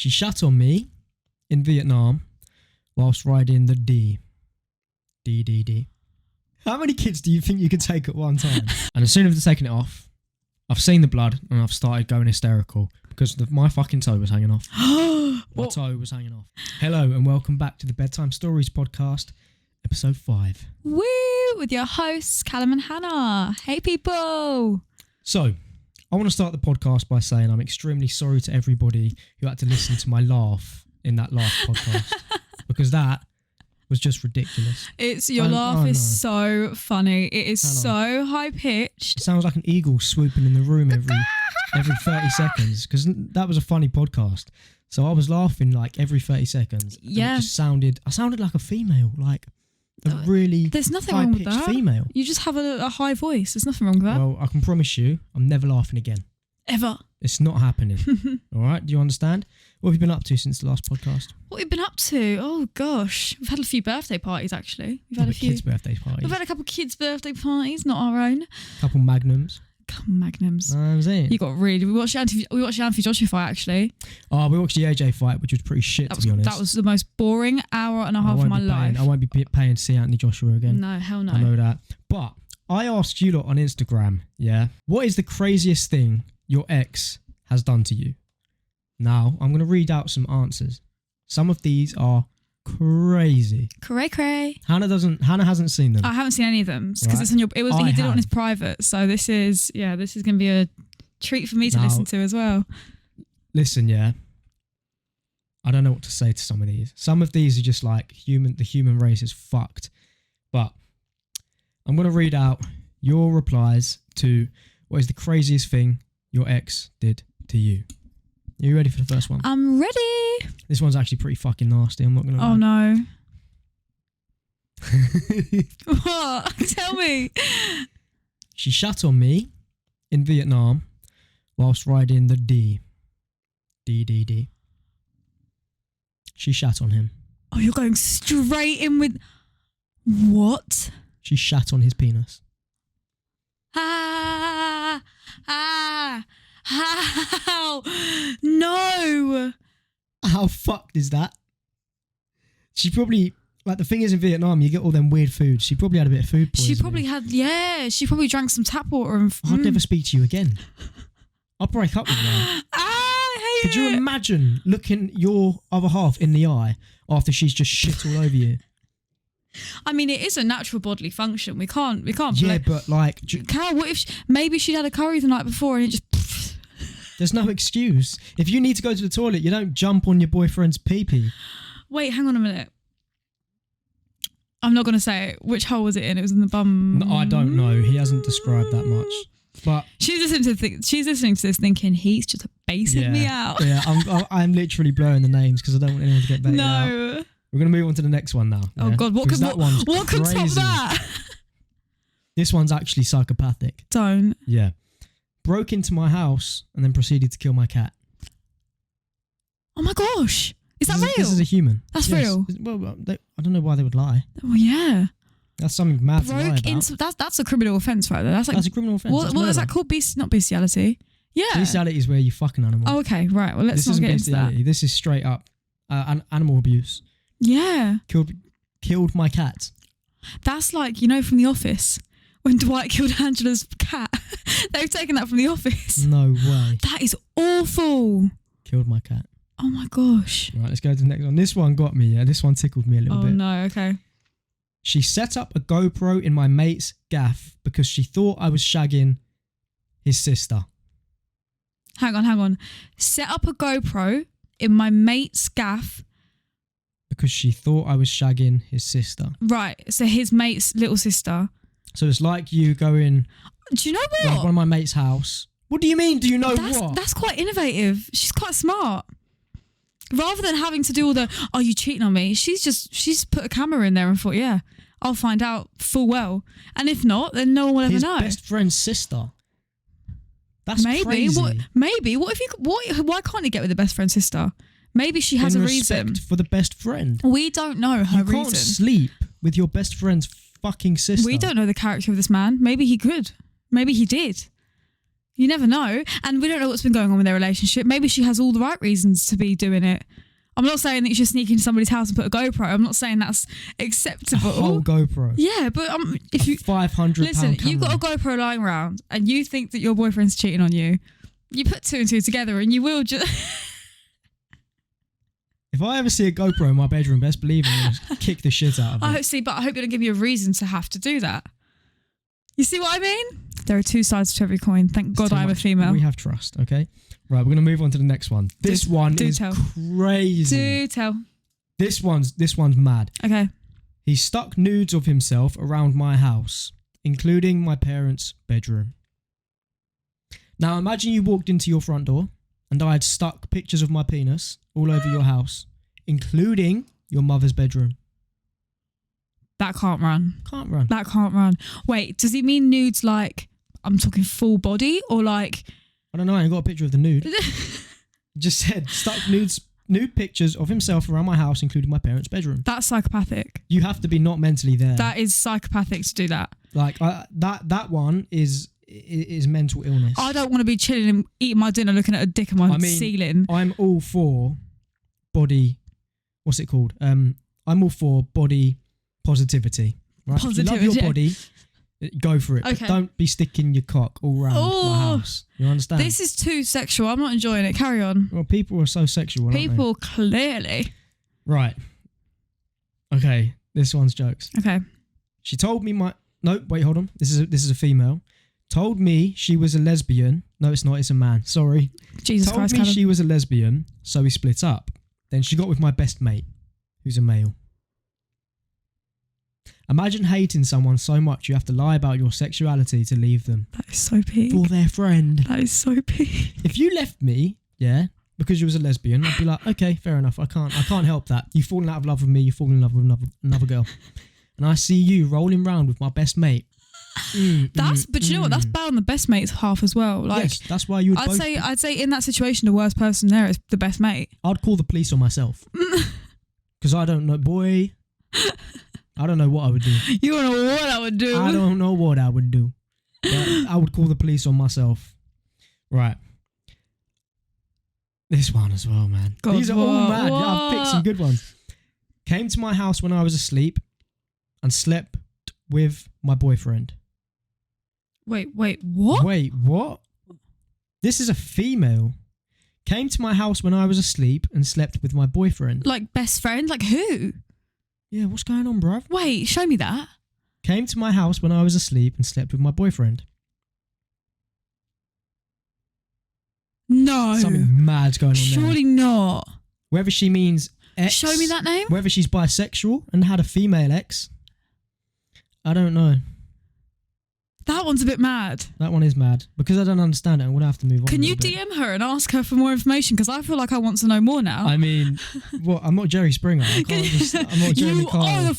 She shat on me in Vietnam whilst riding the D. How many kids do you think you could take at one time? And as soon as I've taken it off, I've seen the blood and I've started going hysterical because my fucking toe was hanging off. My toe was hanging off. Hello and welcome back to the Bedtime Stories Podcast, episode 5. Woo! With your hosts, Callum and Hannah. Hey, people. So, I want to start the podcast by saying I'm extremely sorry to everybody who had to listen to my laugh in that last podcast because that was just ridiculous. Your laugh is so funny. It is so high pitched. It sounds like an eagle swooping in the room every 30 seconds because that was a funny podcast. So I was laughing like every 30 seconds. Yeah. It just I sounded like a female, like a really There's nothing wrong with that. female. You just have a high voice. There's nothing wrong with that. Well, I can promise you, I'm never laughing again. Ever. It's not happening. All right? Do you understand? What have you been up to since the last podcast? What we've been up to? Oh, gosh. We've had a few birthday parties, actually. We've had a few kids' birthday parties. We've had a couple of kids' birthday parties, not our own. Couple magnums. Couple magnums. Know what I'm saying? You got really... We watched the Anthony Joshua fight, actually. Oh, we watched the AJ fight, which was pretty shit, to be honest. That was the most boring hour and a half of my life. I won't be paying to see Anthony Joshua again. No, hell no. I know that. But I asked you lot on Instagram, yeah, what is the craziest thing your ex has done to you? Now, I'm going to read out some answers. Some of these are crazy. Cray. Hannah hasn't seen them. I haven't seen any of them because it's on your. He did it on his private, so this is going to be a treat for me to listen to as well. Listen, yeah. I don't know what to say to some of these. Some of these are just like the human race is fucked. But I'm going to read out your replies to what is the craziest thing your ex did to you. Are you ready for the first one? I'm ready. This one's actually pretty fucking nasty. I'm not going to lie. Oh, no. What? Tell me. She shat on me in Vietnam whilst riding the D. She shat on him. Oh, you're going straight in with... What? She shat on his penis. How? No. How fucked is that? She probably... Like, the thing is, in Vietnam, you get all them weird foods. She probably had a bit of food poisoning. She probably drank some tap water and... I'd never speak to you again. I'll break up with you. I hate Could you imagine looking your other half in the eye after she's just shit all over you? I mean, it is a natural bodily function. We can't. Yeah, but like... Carol, what if maybe she'd had a curry the night before and it just... There's no excuse. If you need to go to the toilet, you don't jump on your boyfriend's pee-pee. Wait, hang on a minute. I'm not going to say it. Which hole was it in? It was in the bum. No, I don't know. He hasn't described that much. But she's listening to this thinking he's just basing me out. Yeah, I'm literally blurring the names because I don't want anyone to get baited out. No. We're going to move on to the next one now. Oh, God. What could top that? This one's actually psychopathic. Don't. Yeah. Broke into my house and then proceeded to kill my cat. Oh my gosh. Is that real? This is a human. That's real. Well, I don't know why they would lie. Oh, yeah. That's something mad to lie about. That's a criminal offence right there. That's a criminal offence. What is that called? Not bestiality. Yeah. Bestiality is where you fuck an animal. Oh, okay. Right. Well, let's not get into that. This is straight up animal abuse. Yeah. Killed my cat. That's like, from The Office. When Dwight killed Angela's cat. They've taken that from The Office. No way. That is awful. Killed my cat. Oh my gosh. Right, let's go to the next one. This one got me, yeah. This one tickled me a little bit. Oh no, okay. She set up a GoPro in my mate's gaff because she thought I was shagging his sister. Hang on. Set up a GoPro in my mate's gaff. Because she thought I was shagging his sister. Right, so his mate's little sister. So it's like you going... Do you know what? Like one of my mate's house. What do you mean, do you know what? That's quite innovative. She's quite smart. Rather than having to do all the, are you cheating on me? She's put a camera in there and thought, yeah, I'll find out full well. And if not, then no one will ever know. His best friend's sister. That's crazy. Why can't he get with the best friend's sister? Maybe she has a reason. Respect for the best friend. We don't know her reason. You can't sleep with your best friend's fucking sister. We don't know the character of this man. Maybe he could. Maybe he did. You never know. And we don't know what's been going on with their relationship. Maybe she has all the right reasons to be doing it. I'm not saying that you should sneak into somebody's house and put a GoPro. I'm not saying that's acceptable. A whole GoPro. Yeah, but if you £500 listen, camera. you've got a GoPro lying around and you think that your boyfriend's cheating on you, you put 2 and 2 together and you will just... If I ever see a GoPro in my bedroom, best believe I'm going to kick the shit out of it. But I hope you don't give me a reason to have to do that. You see what I mean? There are 2 sides to every coin. Thank God I'm a female. We have trust, okay? Right, we're going to move on to the next one. This one is crazy. Do tell. This one's mad. Okay. He stuck nudes of himself around my house, including my parents' bedroom. Now imagine you walked into your front door and I had stuck pictures of my penis all over your house, including your mother's bedroom. That can't run. Can't run. That can't run. Wait, does he mean nudes like, I'm talking full body or like... I don't know, I ain't got a picture of the nude. Just said, stuck nude pictures of himself around my house, including my parents' bedroom. That's psychopathic. You have to be not mentally there. That is psychopathic to do that. Like, that one is mental illness. I don't want to be chilling and eating my dinner looking at a dick on my ceiling. I'm all for body... What's it called? I'm all for body positivity. Right? Positivity. If you love your body... Go for it. Okay. But don't be sticking your cock all around my house. You understand? This is too sexual. I'm not enjoying it. Carry on. Well, people are so sexual, aren't People clearly. Right. Okay. This one's jokes. Okay. She told me No, wait, hold on. This is a female. Told me she was a lesbian. No, it's not. It's a man. Sorry. Jesus told Christ, me Callum. she was a lesbian, so we split up. Then she got with my best mate, who's a male. Imagine hating someone so much you have to lie about your sexuality to leave them. That is so peak. For their friend. That is so peak. If you left me, yeah, because you was a lesbian, I'd be like, okay, fair enough. I can't help that. You've fallen out of love with me. You've fallen in love with another girl, and I see you rolling around with my best mate. But you know what? That's bad on the best mate's half as well. Like, yes, that's why you would. I'd say in that situation, the worst person there is the best mate. I'd call the police on myself because I don't know, boy. I don't know what I would do. You don't know what I would do. I don't know what I would do. But I would call the police on myself. Right. This one as well, man. God, these are all mad. Yeah, I've picked some good ones. Came to my house when I was asleep and slept with my boyfriend. Wait, what? Wait, what? This is a female. Came to my house when I was asleep and slept with my boyfriend. Like best friend? Like who? Yeah, what's going on, bruv? Wait, show me that. Came to my house when I was asleep and slept with my boyfriend. No. Something mad's going on there. Surely not. Whether she means ex. Show me that name. Whether she's bisexual and had a female ex. I don't know. That one's a bit mad. That one is mad. Because I don't understand it, I'm going to have to move on. Can you DM her and ask her for more information? Because I feel like I want to know more now. I mean, what? I'm not Jerry Springer. I'm not Jeremy You Kyle. are the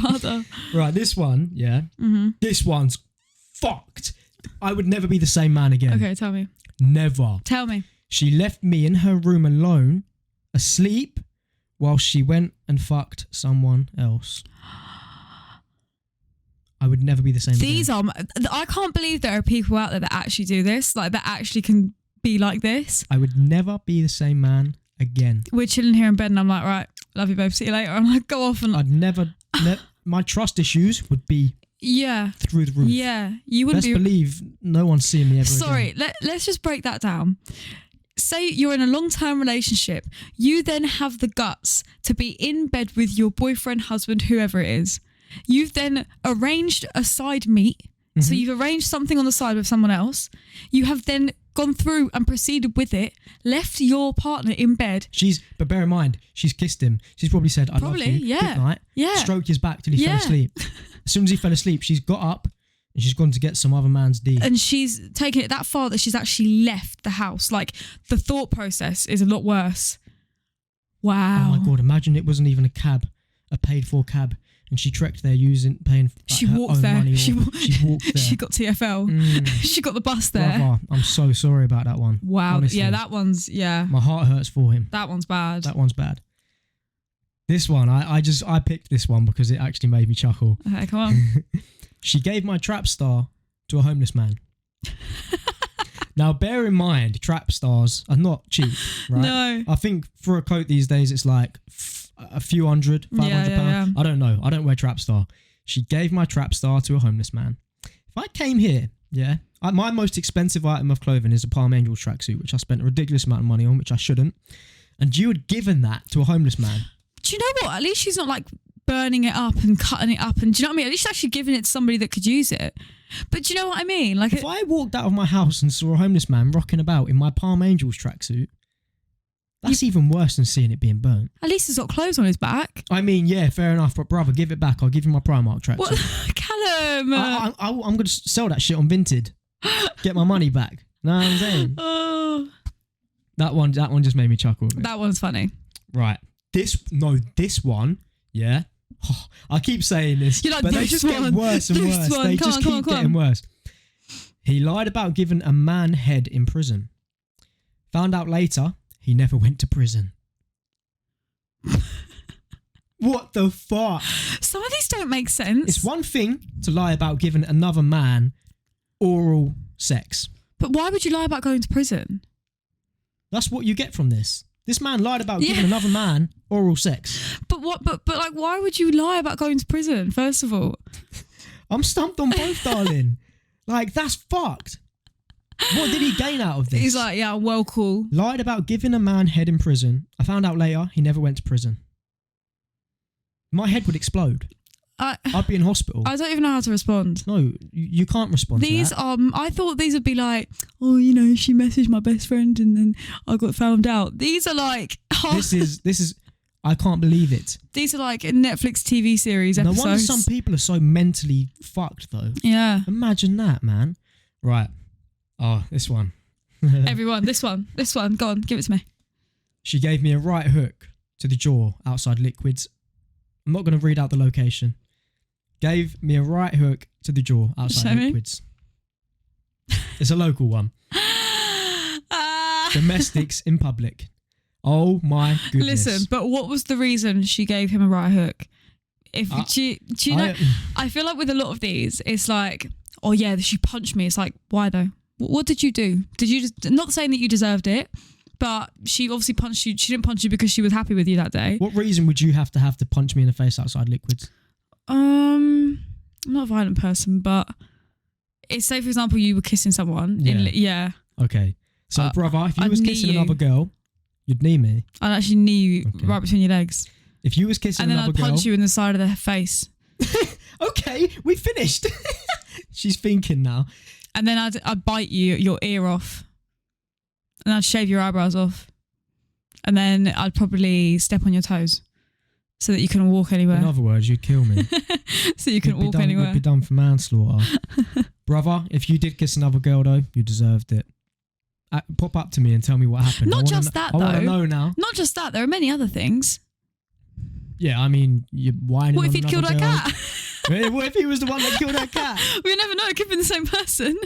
father. Right, this one, yeah. Mm-hmm. This one's fucked. I would never be the same man again. Okay, tell me. Never. Tell me. She left me in her room alone, asleep, while she went and fucked someone else. I would never be the same again. I can't believe there are people out there that actually do this, like that actually can be like this. I would never be the same man again. We're chilling here in bed and I'm like, right, love you, babe, see you later. I'm like, go off and... I'd never... my trust issues would be through the roof. Yeah, you wouldn't Best believe no one's seeing me ever Sorry, again. let's just break that down. Say you're in a long-term relationship. You then have the guts to be in bed with your boyfriend, husband, whoever it is. You've then arranged a side meet. Mm-hmm. So you've arranged something on the side with someone else. You have then gone through and proceeded with it, left your partner in bed. But bear in mind, she's kissed him. She's probably said, I love you, good night. Yeah. Stroked his back till he fell asleep. As soon as he fell asleep, she's got up and she's gone to get some other man's D. And she's taken it that far that she's actually left the house. Like, the thought process is a lot worse. Wow. Oh my God, imagine it wasn't even a paid for cab. And she trekked there paying she her walked own there. money. She walked there. She got TFL. She got the bus there. Brother, I'm so sorry about that one. Wow. Honestly. Yeah, that one's, My heart hurts for him. That one's bad. That one's bad. This one, I picked this one because it actually made me chuckle. Okay, come on. She gave my trap star to a homeless man. Now, bear in mind, trap stars are not cheap, right? No. I think for a coat these days, it's like a few hundred, £500. Yeah. I don't know. I don't wear trap star. She gave my trap star to a homeless man. If I came here, my most expensive item of clothing is a Palm Angels tracksuit, which I spent a ridiculous amount of money on, which I shouldn't. And you had given that to a homeless man. Do you know what? At least she's not like burning it up and cutting it up. And do you know what I mean? At least she's actually giving it to somebody that could use it. But do you know what I mean? Like, if I walked out of my house and saw a homeless man rocking about in my Palm Angels tracksuit, that's even worse than seeing it being burnt. At least he's got clothes on his back. I mean, yeah, fair enough. But brother, give it back. I'll give you my Primark tracksuit. What? Callum. I'm going to sell that shit on Vinted. Get my money back. Know what I'm saying? Oh. That one just made me chuckle. That one's funny. Right. This one, yeah. Oh, I keep saying this, You're like, but they just get worse and worse. They just keep getting worse. He lied about giving a man head in prison. Found out later, he never went to prison. What the fuck? Some of these don't make sense. It's one thing to lie about giving another man oral sex. But why would you lie about going to prison? That's what you get from this. This man lied about giving another man oral sex. But what? But like, why would you lie about going to prison? First of all, I'm stumped on both, darling. Like, that's fucked. What did he gain out of this? He's like, yeah, well, cool. Lied about giving a man head in prison. I found out later he never went to prison. My head would explode. I'd be in hospital. I don't even know how to respond. No, you can't respond these to that. I thought these would be like, oh, you know, she messaged my best friend and then I got found out. These are like... This is... I can't believe it. These are like Netflix TV series episodes. No wonder some people are so mentally fucked, though. Yeah. Imagine that, man. Right. Oh, this one. Everyone, this one. Go on, give it to me. She gave me a right hook to the jaw outside Liquids. I'm not going to read out the location. Gave me a right hook to the jaw outside Liquids. It's a local one. Domestics in public. Oh my goodness. Listen, but what was the reason she gave him a right hook? Do you know? I feel like with a lot of these, it's like, oh yeah, she punched me. It's like, why though? What did you do? Did you just, not saying that you deserved it, but she obviously punched you. She didn't punch you because she was happy with you that day. What reason would you have to punch me in the face outside Liquids? I'm not a violent person, but it's, say for example you were kissing someone. Yeah. Okay. So brother, if you was kissing another girl, you'd knee me. I'd actually knee you right between your legs. If you was kissing another girl, and then I'd punch you in the side of the face. Okay, we finished. She's thinking now. And then I'd bite your ear off, and I'd shave your eyebrows off, and then I'd probably step on your toes, so that you couldn't walk anywhere. In other words, you'd kill me. So you couldn't walk anywhere. You'd be done for manslaughter. Brother, if you did kiss another girl though, you deserved it. Pop up to me and tell me what happened. Not just that though. I want to know now. Not just that. There are many other things. Yeah, I mean, you're whining. What if he'd killed our cat? What if he was the one that killed our cat? We never know. It could be the same person.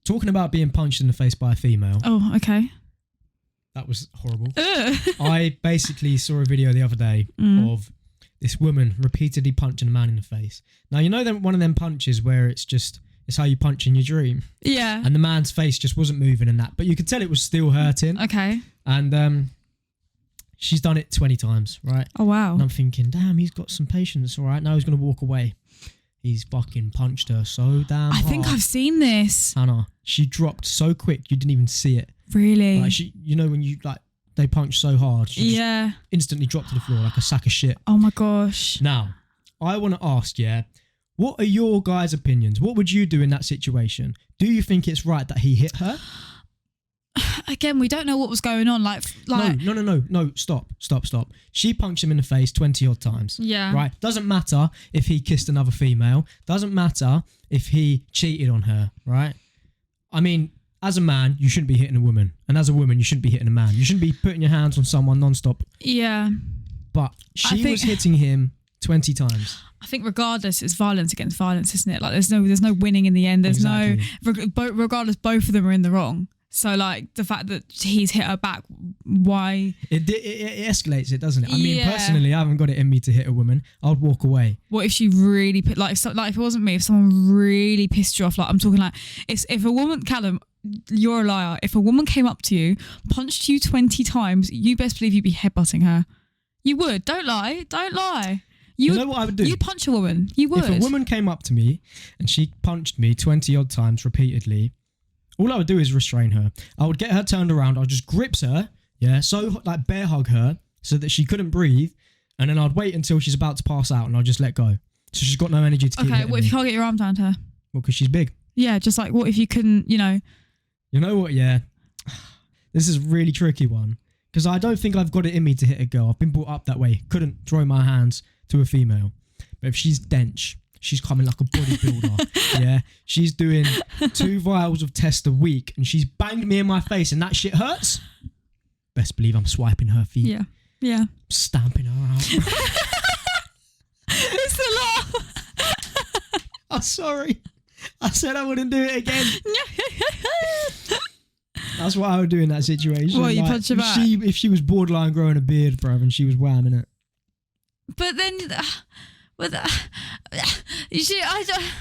Talking about being punched in the face by a female. Oh, okay. That was horrible. I basically saw a video the other day of this woman repeatedly punching a man in the face. Now, you know one of them punches where it's how you punch in your dream. Yeah. And the man's face just wasn't moving and that, but you could tell it was still hurting. Okay. And she's done it 20 times, right? Oh, wow. And I'm thinking, damn, he's got some patience, all right? Now he's going to walk away. He's fucking punched her so damn hard. I think I've seen this. Hannah, she dropped so quick, you didn't even see it. Really? Like when you, they punch so hard, she just instantly dropped to the floor like a sack of shit. Oh, my gosh. Now, I want to ask, what are your guys' opinions? What would you do in that situation? Do you think it's right that he hit her? Again, we don't know what was going on. No. Stop. She punched him in the face 20 odd times. Yeah. Right? Doesn't matter if he kissed another female. Doesn't matter if he cheated on her. Right? I mean, as a man, you shouldn't be hitting a woman. And as a woman, you shouldn't be hitting a man. You shouldn't be putting your hands on someone non-stop. Yeah. But she was hitting him 20 times. I think regardless, it's violence against violence, isn't it? Like there's no winning in the end. There's no, regardless, both of them are in the wrong. So like the fact that he's hit her back, why? It escalates it, doesn't it? I mean, personally, I haven't got it in me to hit a woman. I'd walk away. What if she really if it wasn't me, if someone really pissed you off, like I'm talking like if a woman, Callum, you're a liar. If a woman came up to you, punched you 20 times, you best believe you'd be headbutting her. You would. Don't lie. Don't lie. You know what I would do? You'd punch a woman. You would. If a woman came up to me and she punched me 20 odd times repeatedly, all I would do is restrain her. I would get her turned around. I'd just grip her, so like bear hug her so that she couldn't breathe. And then I'd wait until she's about to pass out and I'd just let go. So she's got no energy to keep hitting what if you can't get your arm down to her? Well, because she's big. Yeah, just like what if you couldn't, You know what, this is a really tricky one. Because I don't think I've got it in me to hit a girl. I've been brought up that way. Couldn't throw my hands to a female. But if she's dench, she's coming like a bodybuilder. She's doing 2 vials of test a week and she's banged me in my face and that shit hurts. Best believe I'm swiping her feet. Yeah. Stamping her out. It's a lot. I'm sorry. I said I wouldn't do it again. That's what I would do in that situation. What, you punch her back? If she was borderline growing a beard, bruv, and she was whamming it. But then,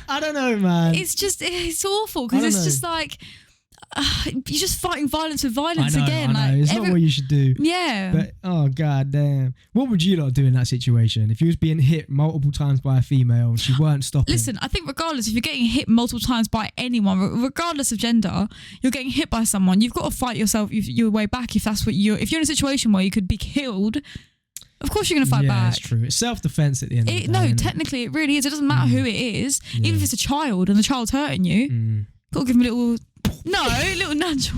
I don't know, man. It's awful because it's just like you're just fighting violence with violence again. I know. It's not what you should do. Yeah. But oh god damn, what would you lot do in that situation if you was being hit multiple times by a female and she weren't stopping? Listen, I think regardless if you're getting hit multiple times by anyone, regardless of gender, you're getting hit by someone. You've got to fight your way back if that's what if you're in a situation where you could be killed. Of course you're going to fight back. Yeah, that's true. It's self-defense at the end of the day. No, technically it really is. It doesn't matter who it is. Yeah. Even if it's a child and the child's hurting you, got to give him a little nudge.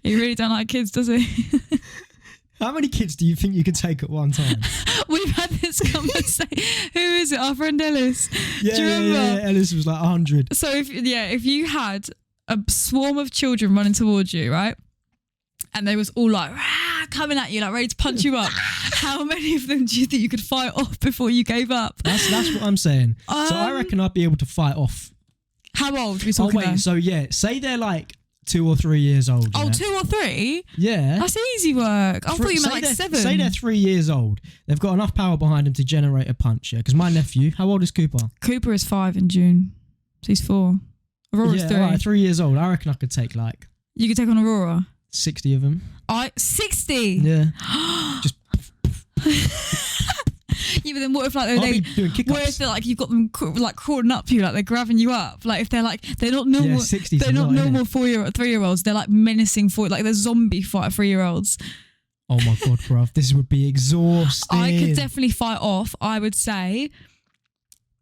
He really don't like kids, does he? How many kids do you think you could take at one time? We've had this conversation. Who is it? Our friend Ellis. Yeah, do you remember? Yeah, Ellis was like 100. So if you had a swarm of children running towards you, right? And they was all like coming at you, like ready to punch you up. How many of them do you think you could fight off before you gave up? That's what I'm saying. So I reckon I'd be able to fight off. How old are we talking about? So say they're like 2 or 3 years old. Oh, 2 or 3? Yeah. That's easy work. I thought you meant like 7. Say they're 3 years old. They've got enough power behind them to generate a punch, yeah? Because my nephew, how old is Cooper? Cooper is 5 in June. So he's 4. Aurora's 3. Right, 3 years old. I reckon I could take like... You could take on Aurora? 60 of them. 60? Yeah. Just... Yeah, but then what if like what if they're like you've got them like crawling up you, like they're grabbing you up, like if they're not normal, 60's they're not normal 3-year-olds, they're like menacing like they're zombie fight 3-year-olds. Oh my god, bruv, this would be exhausting. I could definitely fight off. I would say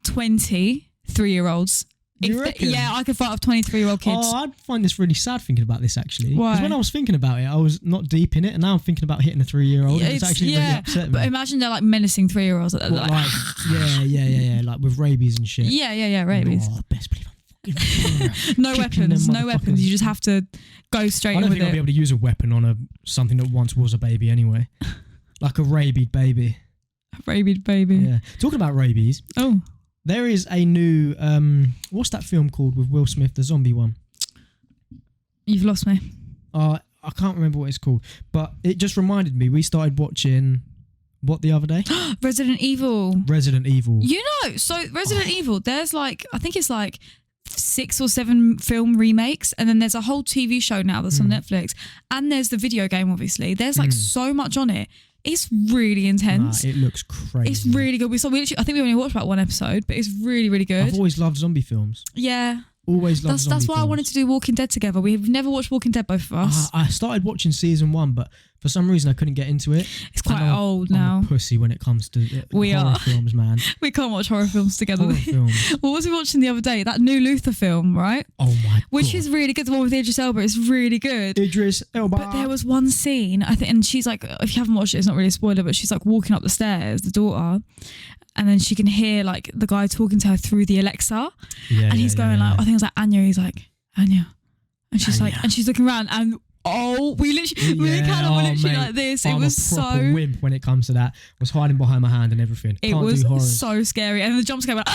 20 3-year-olds. You reckon? Yeah, I could fight off 23-year-old kids. Oh, I'd find this really sad thinking about this actually. Why? Because when I was thinking about it, I was not deep in it, and now I'm thinking about hitting a 3-year-old. Yeah, it's actually really upset me. But imagine they're like menacing 3-year-olds. Yeah, like with rabies and shit. Yeah, rabies. Oh, best believe I'm fucking no weapons. You just have to go straight in with it. I don't think I'll be able to use a weapon on something that once was a baby anyway. Like a rabied baby. Yeah. Talking about rabies. Oh. There is a new, what's that film called with Will Smith, the zombie one? You've lost me. I can't remember what it's called, but it just reminded me, we started watching, what the other day? Resident Evil. You know, so Resident Evil, there's like, I think it's like 6 or 7 film remakes, and then there's a whole TV show now that's on Netflix, and there's the video game, obviously. There's like so much on it. It's really intense. It looks crazy. It's really good. I think we only watched about 1 episode, but it's really, really good. I've always loved zombie films. Yeah. Always loved zombie films. That's why I wanted to do Walking Dead together. We've never watched Walking Dead, both of us. I started watching season 1, but for some reason I couldn't get into it. It's quite old now. I'm a pussy when it comes to horror films, man. We can't watch horror films together. Horror films. What was we watching the other day? That new Luther film, right? Oh my god. Which is really good. The one with Idris Elba. It's really good. Idris Elba. But there was one scene, I think, and she's like, if you haven't watched it, it's not really a spoiler, but she's like walking up the stairs, the daughter, and then she can hear like the guy talking to her through the Alexa. Yeah, and he's going like, I think it was like Anya. He's like, Anya. And she's like, and she's looking around, and we literally, me and Callum were literally like this. It was so wimp when it comes to that. I was hiding behind my hand and everything. It was so scary, and the jump scare went,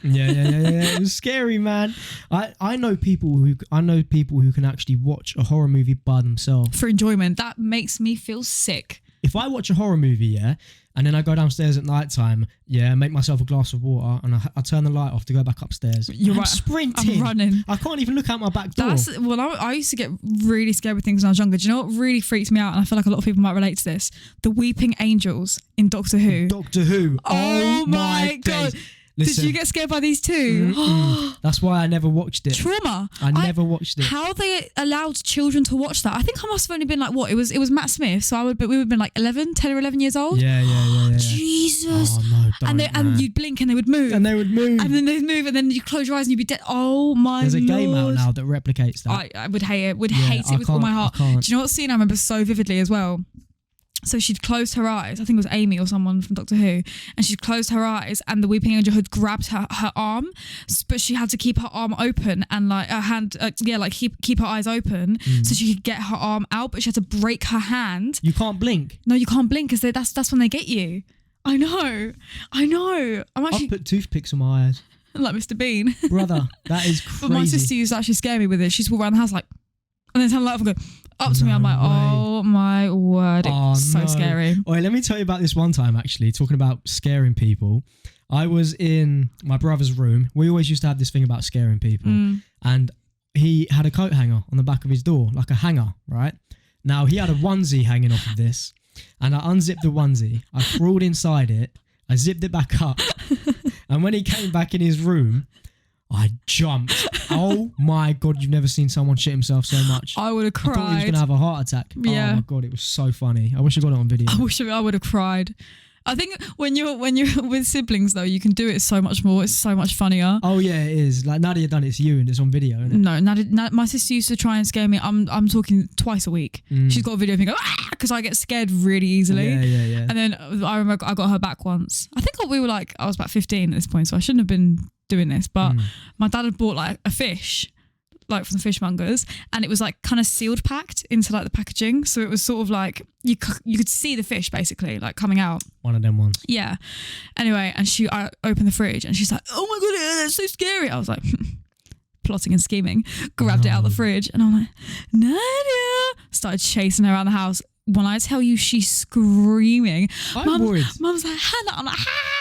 Yeah. It was scary, man. I know people who can actually watch a horror movie by themselves for enjoyment. That makes me feel sick. If I watch a horror movie, and then I go downstairs at night time, make myself a glass of water, and I turn the light off to go back upstairs. You're right. Sprinting. I'm running. I can't even look out my back door. I used to get really scared with things when I was younger. Do you know what really freaked me out? And I feel like a lot of people might relate to this. The weeping angels in Doctor Who. Doctor Who. Oh my God. Listen, did you get scared by these too? That's why I never watched it. Trauma. I never watched it. How they allowed children to watch that? I think I must have only been like, what? It was Matt Smith, so we would have been like 10 or 11 years old. Yeah. Jesus. Oh no, and you'd blink and they would move. And then they'd move and then you close your eyes and you'd be dead. Oh my There's a Lord. game out now that replicates that. I would hate it. Hate it with all my heart. Do you know what scene I remember so vividly as well? So she'd closed her eyes. I think it was Amy or someone from Doctor Who. And she'd closed her eyes and the weeping angel had grabbed her arm. But she had to keep her arm open and like her hand, keep her eyes open so she could get her arm out. But she had to break her hand. You can't blink. No, you can't blink because that's when they get you. I know. I'll put toothpicks on my eyes. Like Mr. Bean. Brother, that is crazy. But my sister used to actually scare me with it. She'd walk around the house like, and then turn the light off and go up to me. I'm like, oh my word. It's so scary. All right, let me tell you about this one time actually, talking about scaring people. I was in my brother's room. We always used to have this thing about scaring people. And he had a coat hanger on the back of his door, like a hanger, right? Now he had a onesie hanging off of this. And I unzipped the onesie. I crawled inside it. I zipped it back up. And when he came back in his room, I jumped. Oh my God, you've never seen someone shit himself so much. I would have cried. I thought he was going to have a heart attack. Yeah. Oh my God, it was so funny. I wish I got it on video. I wish I would have cried. I think when you're with siblings though, you can do it so much more. It's so much funnier. Oh yeah, it is. Like Nadia done it to you and it's on video, isn't it? No, Nadia, my sister used to try and scare me. I'm talking twice a week. She's got a video of me go because I get scared really easily. Yeah. And then I remember I got her back once. I think I was about 15 at this point, so I shouldn't have been doing this. But my dad had bought like a fish, like from the fishmongers, and it was like kind of sealed packed into like the packaging, so it was sort of like you could see the fish basically like coming out. One of them ones. Yeah. Anyway, and I opened the fridge and she's like, oh my God, that's so scary. I was like plotting and scheming, grabbed it out of the fridge and I'm like, Nadia, started chasing her around the house. When I tell you she's screaming, Mum's like, Hannah, I'm like,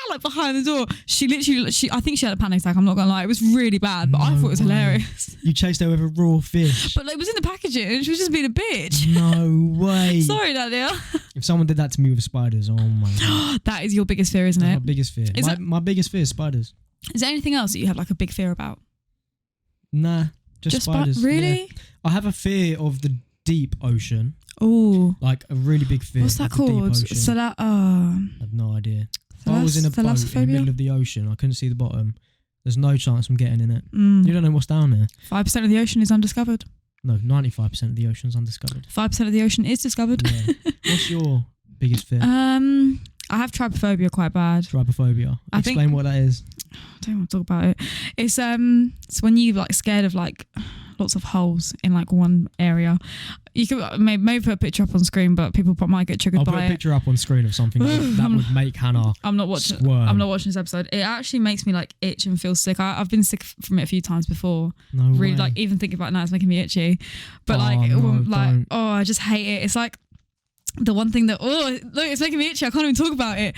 like behind the door. She literally, I think she had a panic attack, I'm not gonna lie. It was really bad, but I thought it was hilarious. You chased her with a raw fish. But it was in the packaging and she was just being a bitch. No way. Sorry, Nadia. If someone did that to me with spiders, oh my God. That is your biggest fear, isn't That's it? my biggest fear. My biggest fear is spiders. Is there anything else that you have like a big fear about? Nah, just spiders. Really? Yeah. I have a fear of the deep ocean. Oh, like a really big fear. What's that called? I have no idea. If I was in a boat in the middle of the ocean, I couldn't see the bottom. There's no chance I'm getting in it. You don't know what's down there. 5% of the ocean is undiscovered. No, 95% of the ocean's undiscovered. 5% of the ocean is discovered. Yeah. What's your biggest fear? I have trypophobia quite bad. Trypophobia. Explain what that is. I don't want to talk about it. It's when you like scared of like lots of holes in like one area. You could maybe put a picture up on screen, but people might get triggered by it. I'll put a picture up on screen of something that would make Hannah squirm. I'm not watching this episode. It actually makes me like itch and feel sick. I've been sick from it a few times before. No really way. Like even thinking about it now, it's making me itchy. But I just hate it. It's like the one thing that look, it's making me itchy. I can't even talk about it.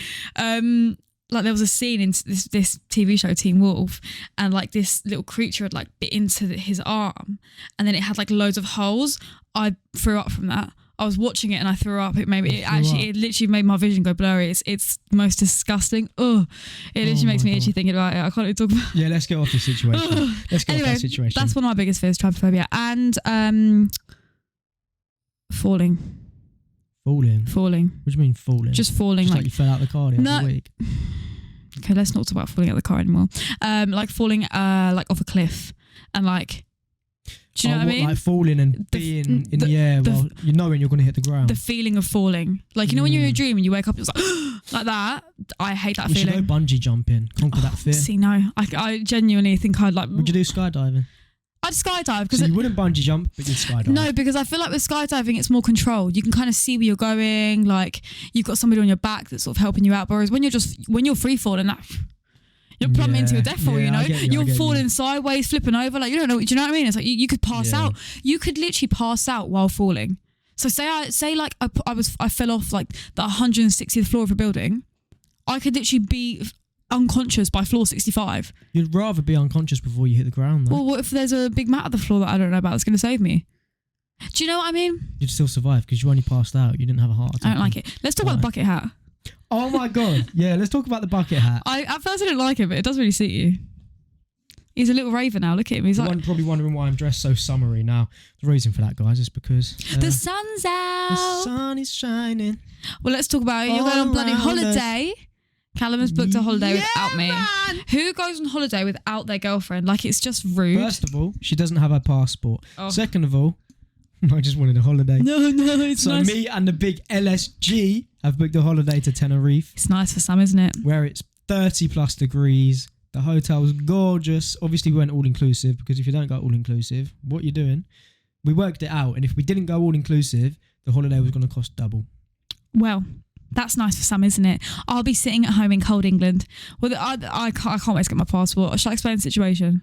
Like there was a scene in this TV show Teen Wolf, and like this little creature had like bit into his arm, and then it had like loads of holes. I threw up from that. I was watching it and I threw up. It literally made my vision go blurry. It's the most disgusting. It literally makes me itchy thinking about it. I can't even talk about it. Yeah, let's get off the situation. That's one of my biggest fears, trypophobia, and falling. Falling. What do you mean falling? Just falling. Just like you fell out of the car the other week. Okay, let's not talk about falling out of the car anymore. Like falling like off a cliff and like, do you know what I mean? Like falling and being in the air while you know when you're going to hit the ground. The feeling of falling. Like, you know when you're in a dream and you wake up, it's like that. I hate that feeling. We should go bungee jumping, conquer that fear. See, no. I genuinely think I'd like... Would you do skydiving? I'd skydive. So you wouldn't bungee jump, but you'd skydive? No, because I feel like with skydiving, it's more controlled. You can kind of see where you're going. Like, you've got somebody on your back that's sort of helping you out. Whereas when you're free falling, You're plummeting to your death fall, yeah, you know? I get you, I You're get falling you. sideways, flipping over. Like, you don't know. Do you know what I mean? It's like you could pass Yeah. out. You could literally pass out while falling. So I fell off like the 160th floor of a building. I could literally be unconscious by floor 65. You'd rather be unconscious before you hit the ground, though. Well, what if there's a big mat at the floor that I don't know about that's going to save me? Do you know what I mean? You'd still survive because you only passed out. You didn't have a heart attack. I don't like it. Let's talk about the bucket hat. Oh my God. Yeah, let's talk about the bucket hat. At first I didn't like it, but it does really suit you. He's a little raver now. Look at him. He's like, Probably wondering why I'm dressed so summery now. The reason for that, guys, is because the sun's out. the sun is shining. Well, let's talk about it. You're going on bloody holiday. Callum has booked a holiday without me. Man. Who goes on holiday without their girlfriend? Like, it's just rude. First of all, she doesn't have her passport. Oh. Second of all, I just wanted a holiday. No, it's So nice. me and the big LSG have booked a holiday to Tenerife, It's nice for some, isn't it? where it's 30 plus degrees. The hotel's gorgeous. Obviously, we went all inclusive because if you don't go all inclusive, what you're doing? We worked it out, and if we didn't go all inclusive, the holiday was going to cost double. Well, that's nice for some, isn't it? I'll be sitting at home in cold England. Well, I can't wait to get my passport. Shall I explain the situation?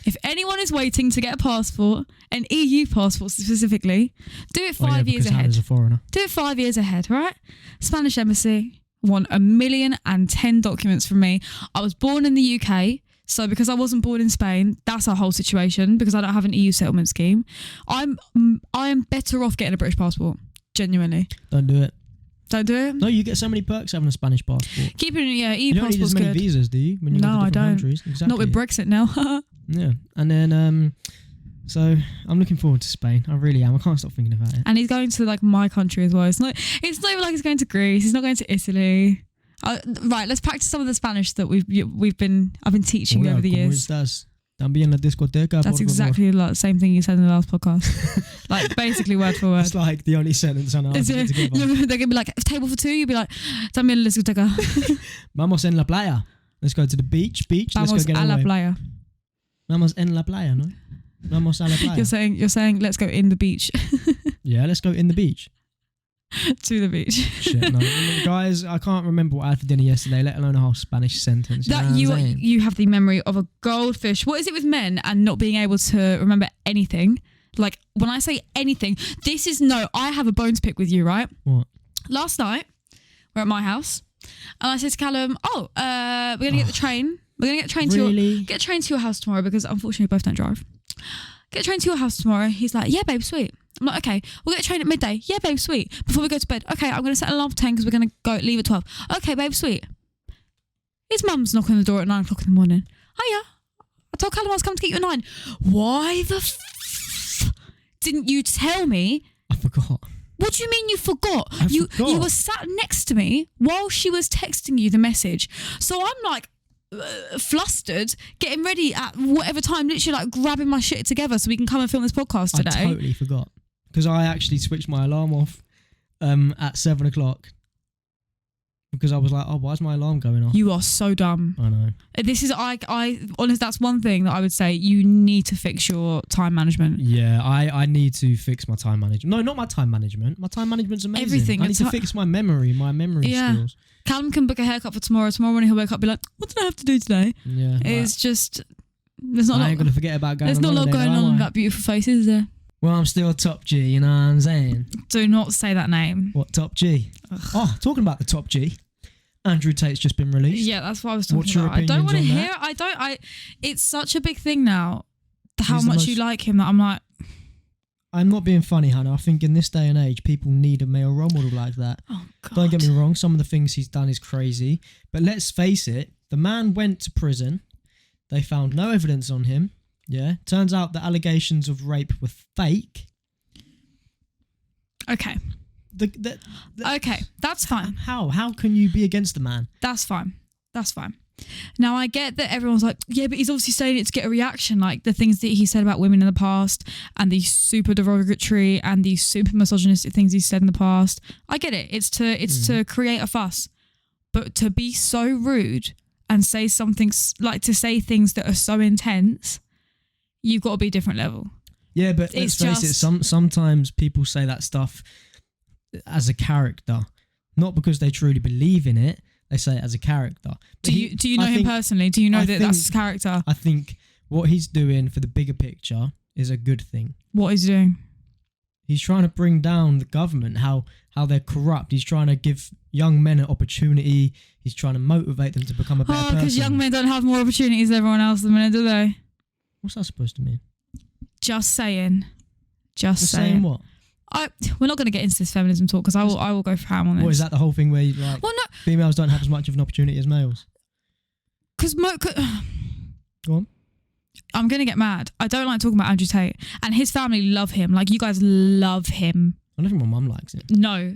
If anyone is waiting to get a passport, an EU passport specifically, do it 5 years ahead. Hannah's a foreigner. Do it 5 years ahead, right? Spanish embassy want 1,010,000 documents from me. I was born in the UK, so because I wasn't born in Spain, that's our whole situation. Because I don't have an EU settlement scheme, I am better off getting a British passport. Genuinely, Don't do it. don't do it. No, you get so many perks having a Spanish passport. Keeping EU You don't need passport's as many good. visas, do you? When you go No, to I different don't. countries? Exactly. Not with Brexit now. Yeah, and then so I'm looking forward to Spain. I really am. I can't stop thinking about it. And he's going to like my country as well. It's not even like he's going to Greece. He's not going to Italy. Right, let's practice some of the Spanish that I've been teaching you over the years. Estás? También en la discoteca. That's exactly like the same thing you said in the last podcast. Like basically word for word. It's like the only sentence I know. They're gonna be like, table for two. You'll be like, también la discoteca. Vamos en la playa. Let's go to the beach. Let's Vamos go get a la away. playa. Vamos en la playa, no? Vamos a la playa. You're saying let's go in the beach. Yeah, let's go in the beach. To the beach. Shit, no. Guys, I can't remember what I had for dinner yesterday, let alone a whole Spanish sentence. You know what I'm saying? You have the memory of a goldfish. What is it with men and not being able to remember anything? Like when I say anything, I have a bone to pick with you, right? What? Last night, we're at my house, and I said to Callum, we're gonna get the train. We're gonna get a train get a train to your house tomorrow because unfortunately we both don't drive. Get a train to your house tomorrow. He's like, yeah, babe, sweet. I'm like, okay, we'll get a train at midday. Yeah, babe, sweet. Before we go to bed. Okay, I'm going to set an alarm for 10 because we're going to leave at 12. Okay, babe, sweet. His mum's knocking on the door at 9 o'clock in the morning. Hiya. I told Callum I was coming to get you at 9. Why the didn't you tell me? I forgot. What do you mean you forgot? I forgot. You were sat next to me while she was texting you the message. So I'm like, flustered, getting ready at whatever time, literally like grabbing my shit together so we can come and film this podcast today. I totally forgot. Because I actually switched my alarm off at 7 o'clock. Because I was like, oh, why is my alarm going off? You are so dumb. I know. This is, honestly, that's one thing that I would say you need to fix your time management. Yeah, I need to fix my time management. No, not my time management. My time management's amazing. Everything. I need to fix my memory skills. Callum can book a haircut for tomorrow. Tomorrow morning he'll wake up and be like, what did I have to do today? Yeah. It's just, there's not I ain't going to forget about going there's on not a lot holiday, going though, on am with I? that beautiful face, is there? Well, I'm still a top G, you know what I'm saying? Do not say that name. What, top G? Ugh. Oh, talking about the top G. Andrew Tate's just been released. Yeah, that's what I was talking What's your about. I don't want to opinions hear. on It's such a big thing now. How He's the much most- you like him that I'm like, I'm not being funny, Hannah. I think in this day and age, people need a male role model like that. oh God. Don't get me wrong, some of the things he's done is crazy. But let's face it, the man went to prison. They found no evidence on him. Yeah. Turns out the allegations of rape were fake. Okay. Okay, that's fine. How can you be against the man? That's fine. Now, I get that everyone's like, yeah, but he's obviously saying it to get a reaction, like the things that he said about women in the past and the super derogatory and the super misogynistic things he said in the past. I get it. It's to create a fuss. But to be so rude and say something like to say things that are so intense, you've got to be a different level. Yeah, but let's face it, sometimes people say that stuff as a character, not because they truly believe in it. they say it as a character. But Do you know him personally? Do you know that's his character? I think what he's doing for the bigger picture is a good thing. What is he doing? He's trying to bring down the government, how they're corrupt. He's trying to give young men an opportunity. He's trying to motivate them to become a better person. Because young men don't have more opportunities than everyone else at the minute, do they? What's that supposed to mean? Just saying. Just saying what? We're not going to get into this feminism talk because I will go for ham on this. What is that? The whole thing where females don't have as much of an opportunity as males? Because Go on. I'm going to get mad. I don't like talking about Andrew Tate, and his family love him. Like, you guys love him. I don't think my mum likes it. No.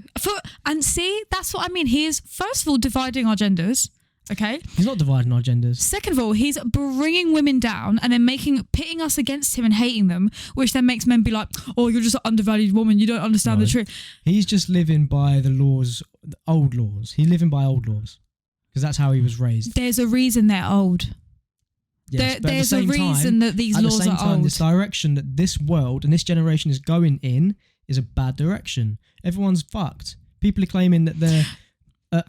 And see, that's what I mean. He is, first of all, dividing our genders. Okay. He's not dividing our genders. Second of all, he's bringing women down and then pitting us against him and hating them, which then makes men be like, oh, you're just an undervalued woman. You don't understand the truth. He's just living by the laws, the old laws. He's living by old laws because that's how he was raised. There's a reason they're old. Yes, there's a reason that these laws are old. This direction that this world and this generation is going in is a bad direction. Everyone's fucked. People are claiming that they're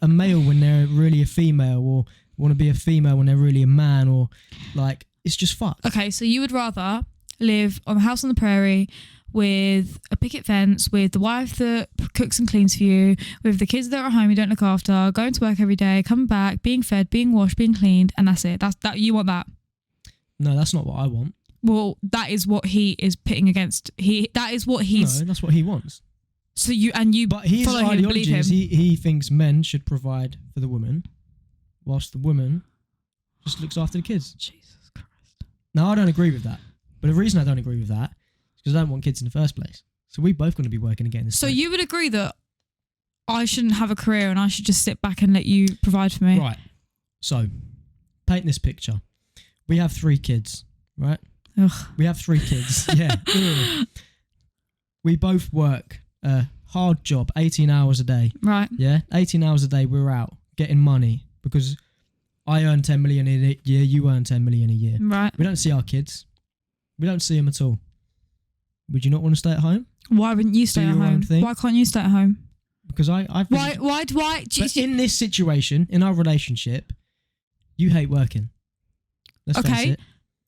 a male when they're really a female, or want to be a female when they're really a man, or like, it's just fucked. Okay, so you would rather live on a house on the prairie with a picket fence, with the wife that cooks and cleans for you, with the kids that are at home you don't look after, going to work every day, coming back, being fed, being washed, being cleaned, and that's it. That you want that? No, that's not what I want. Well, that is what he is pitting against. That is what he's. No, that's what he wants. So but his follow him, believe ideology him. is he thinks men should provide for the woman, whilst the woman just looks after the kids. Jesus Christ. Now, I don't agree with that. But the reason I don't agree with that is because I don't want kids in the first place. So we both going to be working again this So time. you would agree that I shouldn't have a career and I should just sit back and let you provide for me? Right. So, paint this picture. We have 3 kids, right? Ugh. We have 3 kids. Yeah. We both work a hard job, 18 hours a day. Right. Yeah. 18 hours a day, we're out getting money because I earn 10 million a year, you earn 10 million a year. Right. We don't see our kids. We don't see them at all. Would you not want to stay at home? Why wouldn't you stay at home? Why can't you stay at home? Because Why? But in this situation, in our relationship, you hate working. Let's face it.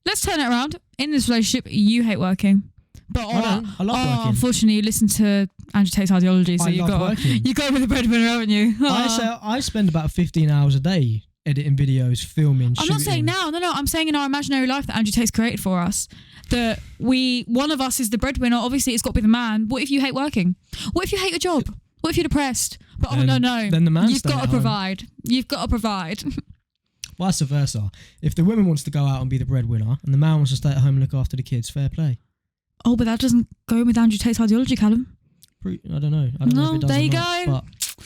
Let's turn it around. In this relationship, you hate working. But I love working. Unfortunately, you listen to Andrew Tate's ideology, so you got with the breadwinner, haven't you? I spend about 15 hours a day editing videos, filming, shooting. I'm not saying now. No. I'm saying in our imaginary life that Andrew Tate's created for us, that one of us is the breadwinner. Obviously, it's got to be the man. What if you hate working? What if you hate your job? What if you're depressed? But no. Then the man's You've got to provide. You've got to provide. Vice versa. If the woman wants to go out and be the breadwinner and the man wants to stay at home and look after the kids, fair play. Oh, but that doesn't go with Andrew Tate's ideology, Callum. I don't know. I don't know if it does there you or not, go.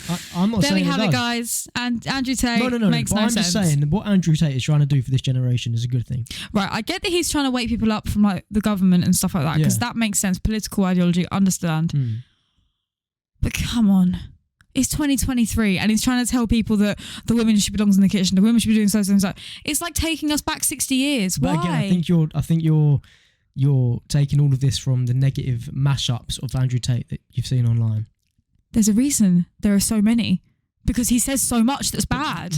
But I'm not there saying we have it it, does. guys. And Andrew Tate makes but no I'm sense. just saying what Andrew Tate is trying to do for this generation is a good thing. Right, I get that he's trying to wake people up from like the government and stuff like that, because that makes sense. Political ideology, understand. But come on. It's 2023 and he's trying to tell people that the women should belong in the kitchen, the women should be doing so and so. It's like taking us back 60 years. But why? Again, I think you're taking all of this from the negative mashups of Andrew Tate that you've seen online. There's a reason there are so many, because he says so much that's bad.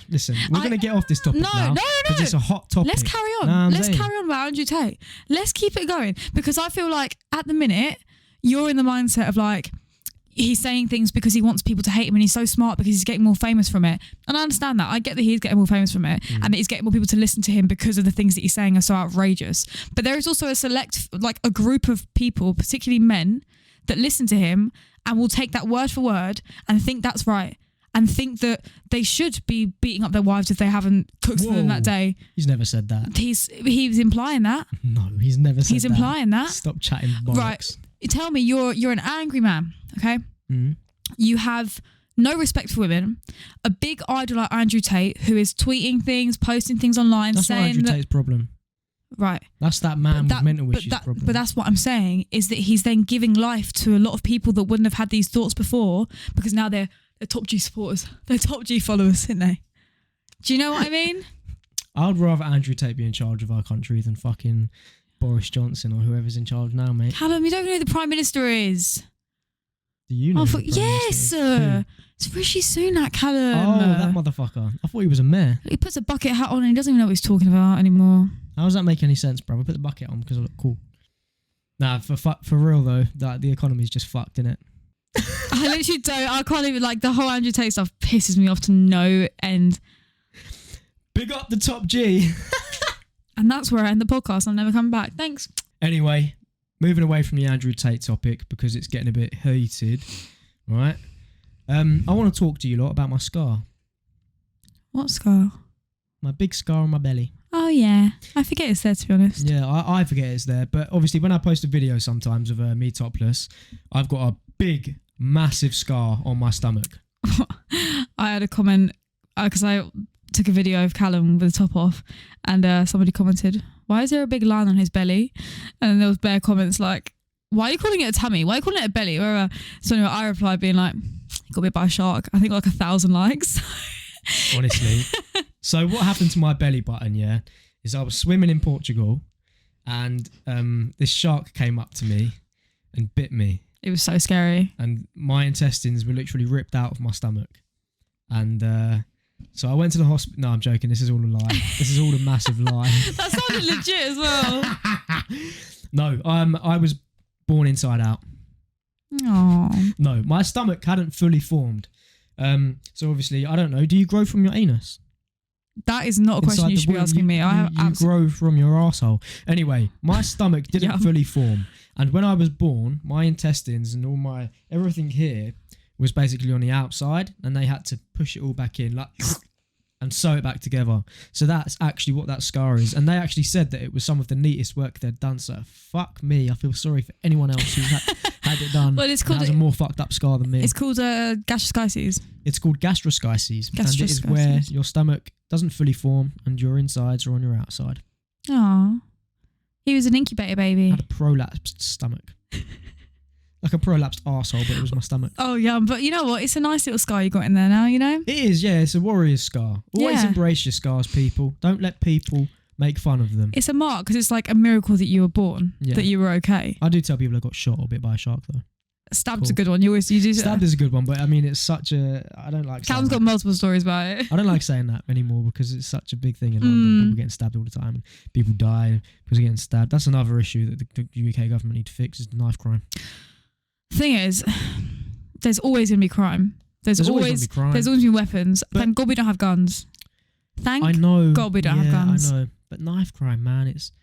Listen, we're going to get off this topic now. No. Because it's a hot topic. Let's carry on. Let's carry on about Andrew Tate. Let's keep it going, because I feel like at the minute you're in the mindset of like, he's saying things because he wants people to hate him and he's so smart because he's getting more famous from it. And I understand that. I get that he's getting more famous from it and that he's getting more people to listen to him because of the things that he's saying are so outrageous. But there is also a group of people, particularly men, that listen to him and will take that word for word and think that's right and think that they should be beating up their wives if they haven't cooked for them that day. He's never said that. He's implying that. No, he's never said that. He's implying that. Stop chatting bollocks. Right. Tell me, you're an angry man, okay? You have no respect for women, a big idol like Andrew Tate who is tweeting things, posting things online, that's saying not Andrew Tate's problem. Right. That's that man with mental issues problem. But that's what I'm saying, is that he's then giving life to a lot of people that wouldn't have had these thoughts before, because now they're top G supporters. They're top G followers, aren't they? Do you know what I mean? I'd rather Andrew Tate be in charge of our country than fucking Boris Johnson or whoever's in charge now, mate. Callum, you don't know who the Prime Minister is. Do you know? Oh, the Prime yes. Minister? Who? It's Rishi Sunak, Callum. Oh, that motherfucker. I thought he was a mayor. He puts a bucket hat on and he doesn't even know what he's talking about anymore. How does that make any sense, bro? I put the bucket on because I look cool. Nah, for real though, that the economy's just fucked, innit? I literally don't. I can't even, like, the whole Andrew Tate stuff pisses me off to no end. Big up the top G. And that's where I end the podcast. I'm never coming back. Thanks. Anyway, moving away from the Andrew Tate topic because it's getting a bit heated, right? I want to talk to you lot about my scar. What scar? My big scar on my belly. Oh, yeah. I forget it's there, to be honest. Yeah, I forget it's there. But obviously when I post a video sometimes of me topless, I've got a big, massive scar on my stomach. I had a comment because I took a video of Callum with the top off and somebody commented, why is there a big line on his belly? And then there was bare comments like, why are you calling it a tummy? Why are you calling it a belly? So anyway, I replied being like, got bit by a shark. I think like 1,000 likes. Honestly. So what happened to my belly button, yeah, is I was swimming in Portugal and this shark came up to me and bit me. It was so scary. And my intestines were literally ripped out of my stomach. And so I went to the hospital. No, I'm joking. This is all a lie. This is all a massive lie. That sounded legit as well. No, I was born inside out. Aww. No, my stomach hadn't fully formed. So obviously, I don't know. Do you grow from your anus? That is not a question Inside you the should be womb, asking me. I have you grow from your arsehole. Anyway, my stomach didn't Yum. fully form. And when I was born, my intestines and all my everything here was basically on the outside, and they had to push it all back in, like, and sew it back together. So that's actually what that scar is. And they actually said that it was some of the neatest work they'd done. So fuck me. I feel sorry for anyone else who's had it done. Well, it's and called has a more fucked up scar than me. It's called gastroschisis. It's called gastroschisis. And it is where your stomach doesn't fully form and your insides are on your outside. Aww. He was an incubator baby. I had a prolapsed stomach. Like a prolapsed arsehole, but it was my stomach. Oh, yeah. But you know what? It's a nice little scar you got in there now, you know? It is, yeah. It's a warrior's scar. Always Yeah. embrace your scars, people. Don't let people make fun of them. It's a mark because it's like a miracle that you were born, Yeah. that you were okay. I do tell people I got shot or bit by a shark, though. Stabbed's Cool. a good one. You do. Stabbed is a good one, but I mean, it's such a... I don't like saying Callum's got that. multiple stories about it. I don't like saying that anymore because it's such a big thing in London. People getting stabbed all the time and people die because of getting stabbed. That's another issue that the UK government need to fix is the knife crime. Thing is, there's always going to be crime. There's always gonna be crime. There's always been weapons. But- Thank God we don't have guns. Thank I know. God we don't have guns. I know. But knife crime, man, it's...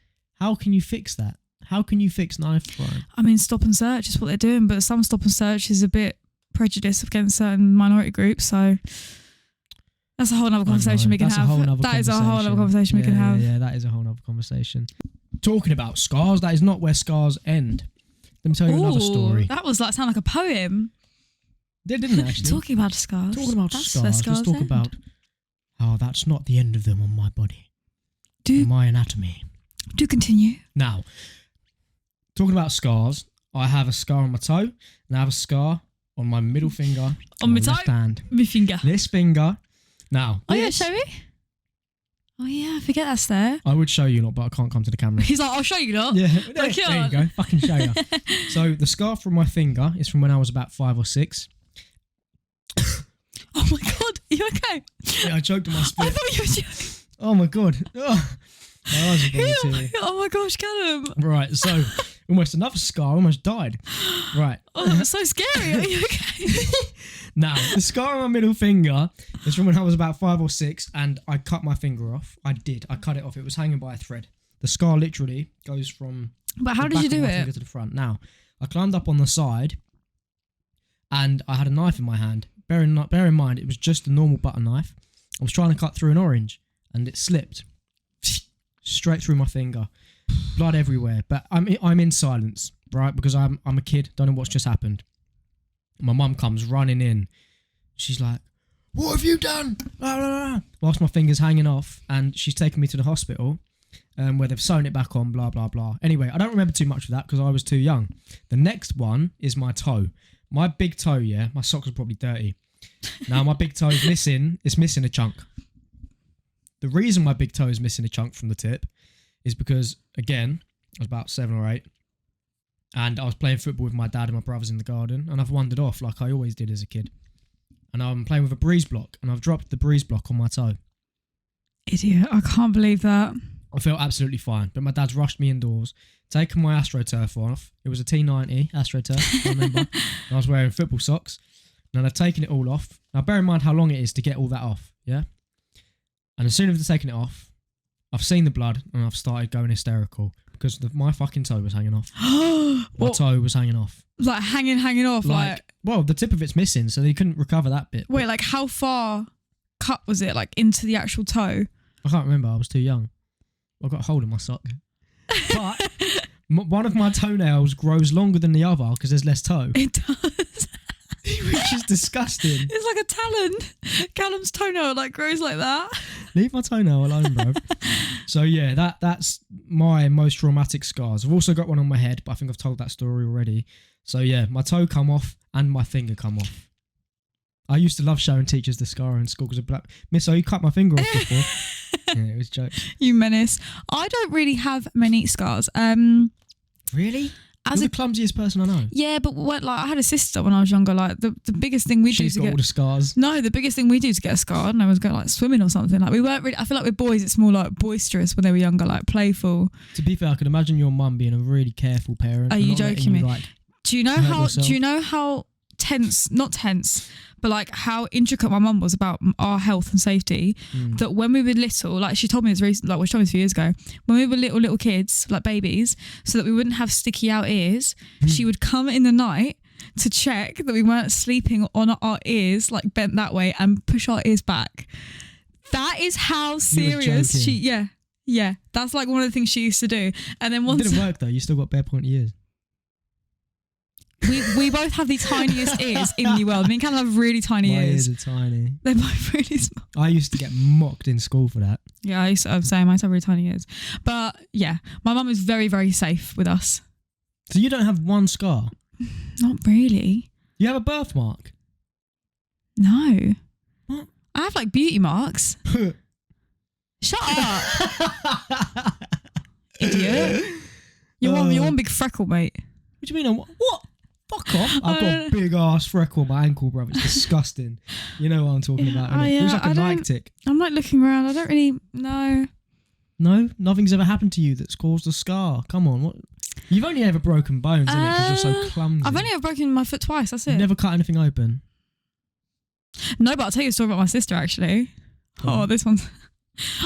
How can you fix that? How can you fix knife crime? I mean, stop and search is what they're doing, but some stop and search is a bit prejudiced against certain minority groups. So that's a whole other conversation we can That's have. a whole nother That is a whole other conversation we can have. Yeah, that is a whole other conversation. Talking about scars, that is not where scars end. Let me tell you another story. That was like sound like a poem. They didn't actually. Talking about scars. Talking about That's where scars. Let's talk end. about how that's not the end of them on my body. Do On my anatomy. continue. Now, talking about scars, I have a scar on my toe and I have a scar on my middle finger On my toe? left hand. My finger. This finger. Now, Oh yeah, this- show me. Oh yeah, I forget that's there. I would show you lot, but I can't come to the camera. He's like, I'll show you lot. Yeah, I there you can't. go. Fucking show you. So the scar from my finger is from when I was about 5 or 6. Oh my God, are you okay? Yeah, I choked on my I spit. thought you were joking. Oh my god. Oh, my eyes are going teary. Oh my gosh, Callum. Right, so almost another scar. I almost died. Right. Oh, that was so scary. Are you okay? Now, the scar on my middle finger is from when I was about 5 or 6 and I cut my finger off. I cut it off. It was hanging by a thread. The scar literally goes from But how the did back you of do my finger it? to the front. Now, I climbed up on the side and I had a knife in my hand. Bear in mind, it was just a normal butter knife. I was trying to cut through an orange and it slipped straight through my finger. Blood everywhere. But I'm in silence, right? Because I'm a kid, don't know what's just happened. My mum comes running in. She's like, "What have you done?" Blah, blah, blah. Whilst my finger's hanging off, and she's taken me to the hospital where they've sewn it back on, blah, blah, blah. Anyway, I don't remember too much of that because I was too young. The next one is my toe. My big toe, yeah, my socks are probably dirty. Now, my big toe is missing. It's missing a chunk. The reason my big toe is missing a chunk from the tip is because, again, I was about 7 or 8, And I was playing football with my dad and my brothers in the garden, and I've wandered off like I always did as a kid. And I'm playing with a breeze block, and I've dropped the breeze block on my toe. Idiot. I can't believe that. I felt absolutely fine, but my dad's rushed me indoors, taken my AstroTurf off. It was a T90 AstroTurf, I remember. And I was wearing football socks. Now they've taken it all off. Now bear in mind how long it is to get all that off, yeah? And as soon as they've taken it off, I've seen the blood and I've started going hysterical because my fucking toe was hanging off. My toe was hanging off. Like hanging off? Well, the tip of it's missing, so they couldn't recover that bit. Wait, like how far cut was it? Like into the actual toe? I can't remember. I was too young. I got a hole in my sock. But one of my toenails grows longer than the other because there's less toe. It does. Which is disgusting. It's like a talon. Callum's toenail like grows like that. Leave my toenail alone, bro. So yeah, that's my most traumatic scars. I've also got one on my head, but I think I've told that story already. So yeah, my toe come off and my finger come off. I used to love showing teachers the scar in school because of black. Miss, you cut my finger off before. Yeah, it was jokes. You menace. I don't really have many scars. Really? You're the clumsiest person I know. Yeah, but I had a sister when I was younger. Like the biggest thing we do to got get all the scars. No, the biggest thing we do to get a scar, I don't know, was go like swimming or something. Like we weren't really. I feel like with boys, it's more like boisterous when they were younger, like playful. To be fair, I could imagine your mum being a really careful parent. Are you joking me? Do you know how? Yourself. Do you know how tense? Not tense. But like how intricate my mum was about our health and safety, that when we were little, like she told me this recently, like she told me this a few years ago, when we were little kids, like babies, so that we wouldn't have sticky out ears, she would come in the night to check that we weren't sleeping on our ears, like bent that way, and push our ears back. That is how serious she, yeah. That's like one of the things she used to do. And then once it didn't work though, you still got bare pointy ears. We both have the tiniest ears in the world. Me and Callum have really tiny ears. My ears are tiny. They're both really small. I used to get mocked in school for that. Yeah, I used to say I might have really tiny ears. But yeah, my mum is very, very safe with us. So you don't have one scar? Not really. You have a birthmark? No. What? I have like beauty marks. Shut up. Idiot. You're one big freckle, mate. What do you mean? What? Fuck off. I've got a big ass freckle on my ankle, bro. It's disgusting. You know what I'm talking about, innit? It looks like a Nike tick. I'm like looking around. I don't really know. No? Nothing's ever happened to you that's caused a scar? Come on. What? You've only ever broken bones, innit? Because you're so clumsy. I've only ever broken my foot twice. That's it. You've never cut anything open? No, but I'll tell you a story about my sister, actually. This one's...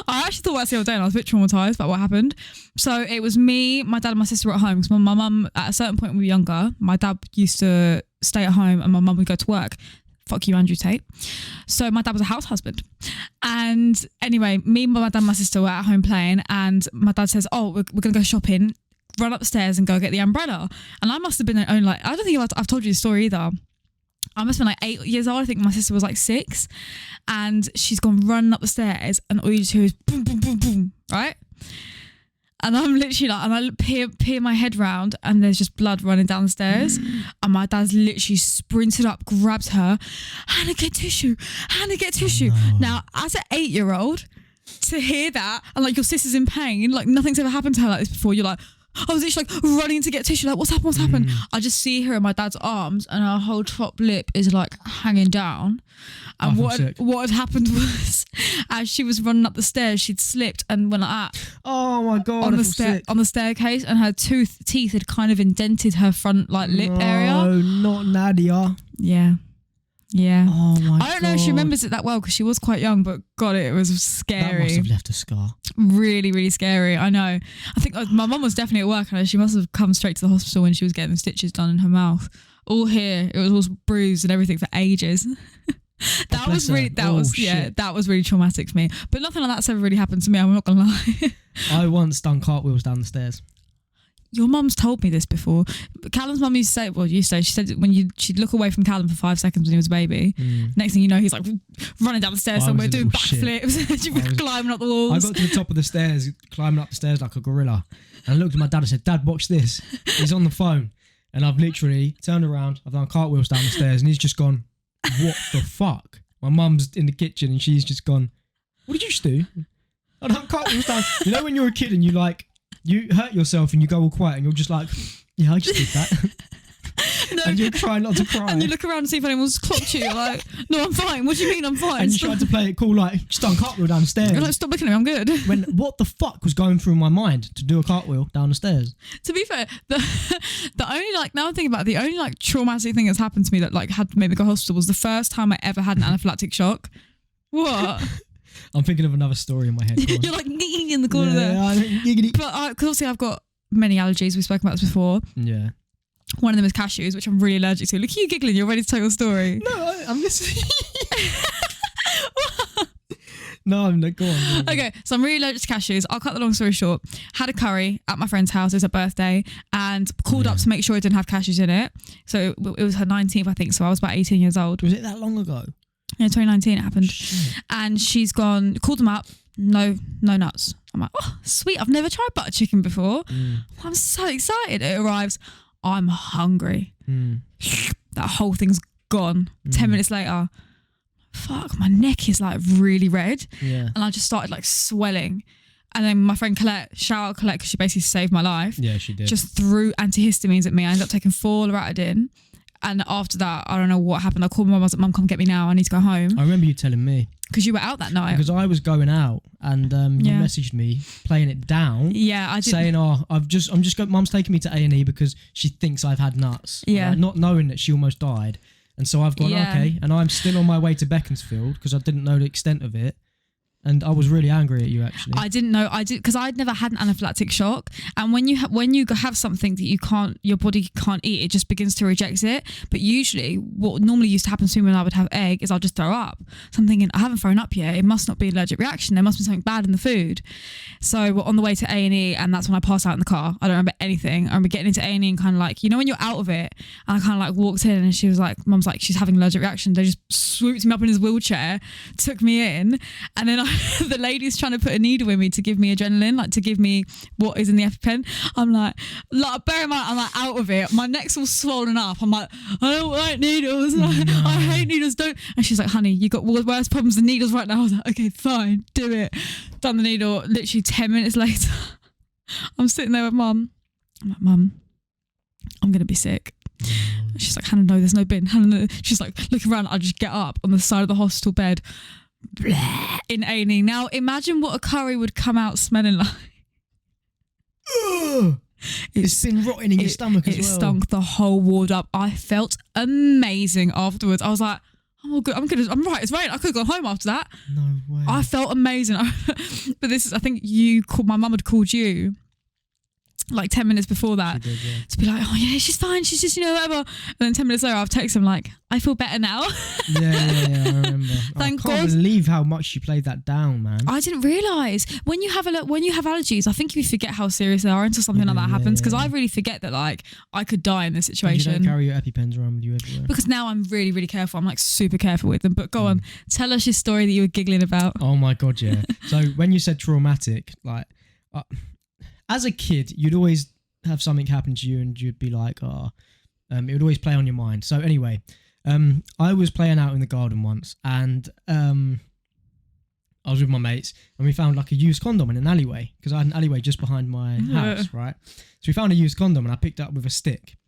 I actually thought about this the other day and I was a bit traumatised about what happened. So it was me, my dad and my sister were at home because my mum, at a certain point when we were younger, my dad used to stay at home and my mum would go to work. Fuck you, Andrew Tate. So my dad was a house husband. And anyway, me, my dad and my sister were at home playing and my dad says, we're going to go shopping, run up the stairs and go get the umbrella. And I must have been only like, I don't think I've told you the story either. I must have been like 8 years old. I think my sister was like 6 and she's gone running up the stairs and all you hear is boom, boom, boom, boom, right? And I'm literally like, and I peer my head round and there's just blood running down the stairs and my dad's literally sprinted up, grabbed her, Hannah, get tissue, Hannah, get tissue. No. Now, as an 8-year-old, to hear that and like your sister's in pain, like nothing's ever happened to her like this before, you're like, I was literally like running to get tissue, like what's happened? I just see her in my dad's arms and her whole top lip is like hanging down. And what had happened was as she was running up the stairs, she'd slipped and went like that. Oh my God, on the staircase and her teeth had kind of indented her front like lip area. No, not Nadia. Yeah. Oh my God. I don't know if she remembers it that well because she was quite young, but God, it was scary. That must have left a scar. Really, really scary. I know. I think my mum was definitely at work and she must have come straight to the hospital when she was getting the stitches done in her mouth. All here. It was all bruised and everything for ages. That was really traumatic for me. But nothing like that's ever really happened to me, I'm not gonna lie. I once done cartwheels down the stairs. Your mum's told me this before. Callum's mum used to say, she said when she'd look away from Callum for 5 seconds when he was a baby. Next thing you know, he's like running down the stairs somewhere, doing backflips. She was climbing up the walls. I got to the top of the stairs, climbing up the stairs like a gorilla. And I looked at my dad and said, Dad, watch this. He's on the phone. And I've literally turned around, I've done cartwheels down the stairs and he's just gone, what the fuck? My mum's in the kitchen and she's just gone, what did you just do? I done cartwheels down. You know when you're a kid and you hurt yourself and you go all quiet and you're just like, Yeah, I just did that. No. And you're trying not to cry. And you look around and see if anyone's clocked you. You're like, no, I'm fine. What do you mean I'm fine? And you tried to play it cool, like, just done a cartwheel down the stairs. You're like, stop looking at me, I'm good. When, what the fuck was going through my mind to do a cartwheel down the stairs? To be fair, the only, like, now I'm thinking about it, the only, like, traumatic thing that's happened to me that, like, had made me go to hospital was the first time I ever had an anaphylactic shock. What? I'm thinking of another story in my head. You're like, in the corner there. Giggity. But, because obviously I've got many allergies, we've spoken about this before. Yeah. One of them is cashews, which I'm really allergic to. Look at you giggling, you're ready to tell your story. No, I'm listening. No, I'm not. Go on. Okay, so I'm really allergic to cashews. I'll cut the long story short. Had a curry at my friend's house. It was her birthday, and called up to make sure it didn't have cashews in it. So it was her 19th, I think. So I was about 18 years old. Was it that long ago? Yeah, 2019 it happened. Shit. And she's gone, called them up. No nuts. I'm like, oh, sweet. I've never tried butter chicken before. I'm so excited. It arrives. I'm hungry. That whole thing's gone. 10 minutes later, fuck, my neck is like really red. Yeah. And I just started like swelling. And then my friend Colette, shout out Colette, because she basically saved my life. Yeah, she did. Just threw antihistamines at me. I ended up taking 4 Loratadine. And after that, I don't know what happened. I called my mum. I was like, Mum, come get me now. I need to go home. I remember you telling me. Because you were out that night. Because I was going out and you messaged me playing it down. Yeah, I did. Saying, I'm just going, Mum's taking me to A&E because she thinks I've had nuts. Yeah. Right? Not knowing that she almost died. And so I've gone, okay. And I'm still on my way to Beaconsfield because I didn't know the extent of it. And I was really angry at you, actually. I didn't know. I did because I'd never had an anaphylactic shock. And when you have something that you can't, your body can't eat, it just begins to reject it. But usually, what normally used to happen to me when I would have egg is I'll just throw up. So I'm thinking, I haven't thrown up yet. It must not be an allergic reaction. There must be something bad in the food. So we're on the way to A&E, and that's when I passed out in the car. I don't remember anything. I remember getting into A&E and kind of like, you know, when you're out of it, and I kind of like walked in, and she was like, Mum's like, she's having an allergic reaction. They just swooped me up in his wheelchair, took me in, and then the lady's trying to put a needle in me to give me adrenaline, like to give me what is in the EpiPen. I'm like bear in mind, I'm like out of it. My neck's all swollen up. I'm like, I don't like needles. I hate needles. Don't. And she's like, honey, you got worse problems than needles right now. I was like, okay, fine, do it. Done the needle. Literally 10 minutes later, I'm sitting there with Mum. I'm like, Mum, I'm gonna be sick. And she's like, Hannah, no, there's no bin. Hannah, no. She's like looking around. I just get up on the side of the hospital bed. In A&E. Now imagine what a curry would come out smelling like. It's been rotting in your stomach as well. It stunk the whole ward up. I felt amazing afterwards. I was like, I'm all good. I'm good. I'm right. It's right. I could have gone home after that. No way. I felt amazing. But this is, I think my mum had called you like 10 minutes before that did, yeah. to be like, oh yeah, she's fine. She's just, whatever. And then 10 minutes later, I've texted him like, I feel better now. Yeah, I remember. Thank I can't believe how much you played that down, man. I didn't realise when you have allergies, I think you forget how serious they are until something like that happens. Because I really forget that like I could die in this situation. You don't carry your EpiPens around with you everywhere. Because now I'm really, really careful. I'm like super careful with them. But go on, tell us your story that you were giggling about. Oh my god, yeah. So when you said traumatic, like as a kid, you'd always have something happen to you, and you'd be like, it would always play on your mind. So anyway. I was playing out in the garden once, and I was with my mates, and we found like a used condom in an alleyway, because I had an alleyway just behind my house, right? So we found a used condom, and I picked it up with a stick,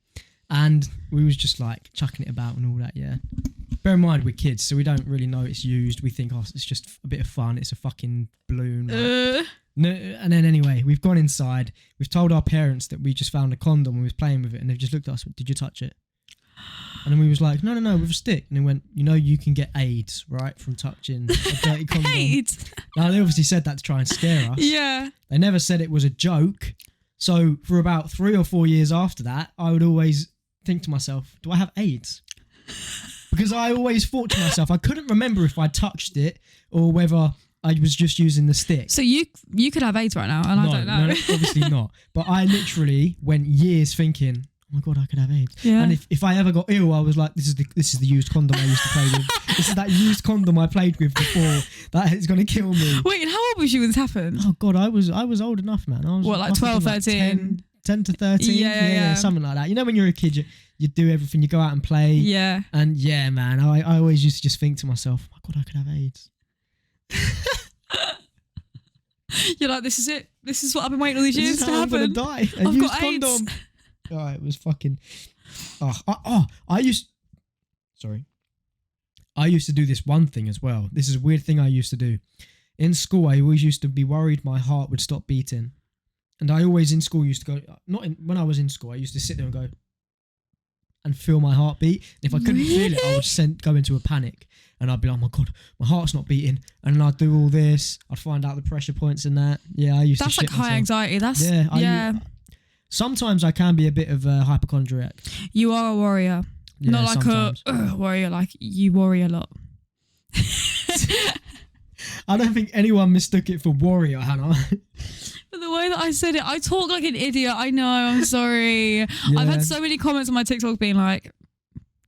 and we was just like chucking it about and all that, yeah. Bear in mind, we're kids, so we don't really know it's used. We think, it's just a bit of fun. It's a fucking balloon. Like. No, and then anyway, we've gone inside. We've told our parents that we just found a condom and we was playing with it, and they've just looked at us. Did you touch it? And then we was like, no, with a stick. And they went, you can get AIDS, right, from touching a dirty condom. AIDS? Now, they obviously said that to try and scare us. Yeah. They never said it was a joke. So for about 3 or 4 years after that, I would always think to myself, do I have AIDS? Because I always thought to myself, I couldn't remember if I touched it or whether I was just using the stick. So you could have AIDS right now, and I don't know. No, obviously not. But I literally went years thinking, oh my god, I could have AIDS. Yeah. And if I ever got ill, I was like, this is the used condom I used to play with. This is that used condom I played with before. That is going to kill me. Wait, and how old was you when this happened? Oh god, I was old enough, man. I was like 12, 13? 10 to 13? Yeah, something like that. You know, when you're a kid, you do everything. You go out and play. Yeah. And yeah, man, I always used to just think to myself, oh my god, I could have AIDS. You're like, this is it. This is what I've been waiting all these years to happen. I'm going to die. I've got AIDS. Oh, it was fucking. I used to do this one thing as well. This is a weird thing I used to do. In school, I always used to be worried my heart would stop beating. And I always in school used to go, when I was in school, I used to sit there and go, and feel my heartbeat. And if I couldn't feel it, I would go into a panic. And I'd be like, oh my God, my heart's not beating. And then I'd do all this. I'd find out the pressure points and that. Yeah, I used to shit That's like high myself. anxiety. Yeah. Sometimes I can be a bit of a hypochondriac. You are a warrior. Yeah, not like sometimes. a warrior, like you worry a lot. I don't think anyone mistook it for warrior, Hannah. But the way that I said it, I talk like an idiot. I know, I'm sorry. I've had so many comments on my TikTok being like,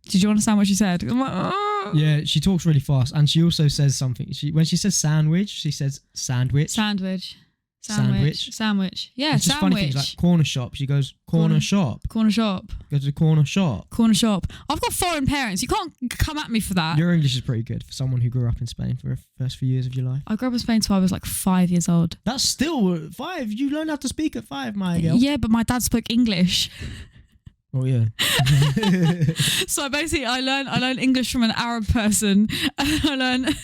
did you understand what she said? I'm like, oh. Yeah, she talks really fast. And she also says something. When she says sandwich, she says sandwich. Sandwich. Yeah, it's just sandwich. funny things like corner shop. She goes, corner shop. Corner shop. Go to the corner shop. Corner shop. I've got foreign parents. You can't come at me for that. Your English is pretty good for someone who grew up in Spain for the first few years of your life. I grew up in Spain till I was like 5 years old. That's still 5. You learned how to speak at 5, my girl. Yeah, but my dad spoke English. Oh yeah. So basically, I learned English from an Arab person, and I learned.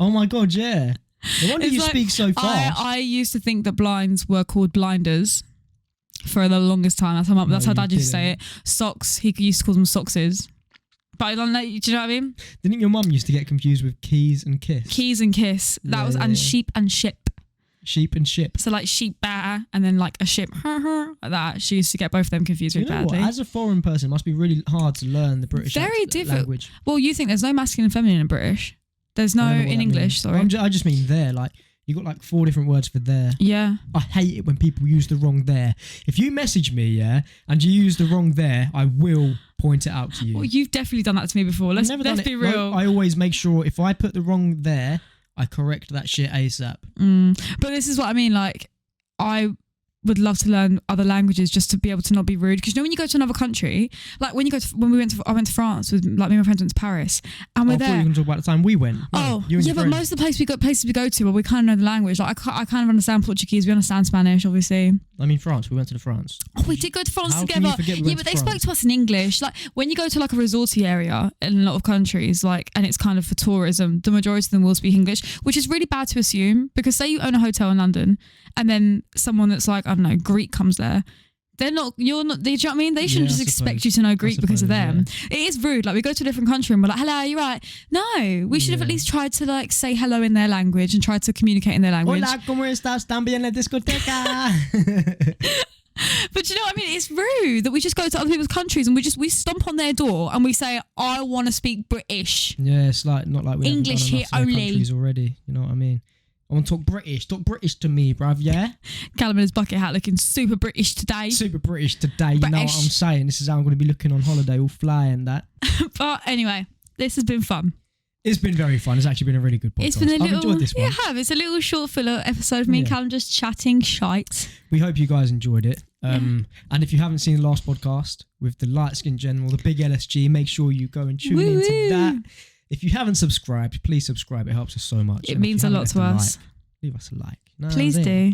Oh my God! Yeah. No wonder you speak so fast. I used to think that blinds were called blinders for the longest time. That's how Dad used to say it. Socks. He used to call them sockses. But I don't know. Do you know what I mean? Didn't your mum used to get confused with keys and kiss? Keys and kiss. Sheep and ship. Sheep and ship. So like sheep bear and then like a ship like that. She used to get both of them confused really badly. What? As a foreign person, it must be really hard to learn the British language. Well, you think there's no masculine and feminine in British. There's no in English, sorry. I just mean there. Like, you got like 4 different words for there. Yeah. I hate it when people use the wrong there. If you message me, and you use the wrong there, I will point it out to you. Well, you've definitely done that to me before. Let's be real. I always make sure if I put the wrong there, I correct that shit ASAP. But this is what I mean. Like, I would love to learn other languages just to be able to not be rude. Because when you go to another country, like when I went to France with like me and my friends went to Paris, and we're there. I thought you were going to talk about the time we went. But most of the places we go to, well, we kind of know the language. Like I kind of understand Portuguese. We understand Spanish, obviously. I mean, France. We went to France. Oh, we did go to France together. Can you forget we went but to they France? spoke to us in English. Like when you go to like a resorty area in a lot of countries, like, and it's kind of for tourism, the majority of them will speak English, which is really bad to assume because say you own a hotel in London and then someone that's like, I don't know, Greek comes there. You're not, do you know what I mean? They shouldn't just expect you to know Greek because of them. Yeah. It is rude. Like we go to a different country and we're like, hello, you're right. No, we should have at least tried to like say hello in their language and try to communicate in their language. Hola, ¿cómo estás? También en la discoteca. But you know what I mean? It's rude that we just go to other people's countries and we stomp on their door and we say, I want to speak British. Yeah, it's like not like we English here only. Countries already. You know what I mean? I want to talk British. Talk British to me, bruv, yeah? Callum in his bucket hat looking super British today. Super British today, you know what I'm saying? This is how I'm going to be looking on holiday, all fly and that. But anyway, this has been fun. It's been very fun. It's actually been a really good podcast. I've enjoyed this one. Yeah, I have. It's a little short filler episode of me and Callum just chatting shite. We hope you guys enjoyed it. And if you haven't seen the last podcast with the light skin general, the big LSG, make sure you go and tune into that. If you haven't subscribed, please subscribe. It helps us so much. It means a lot to us. Leave us a like. Please do.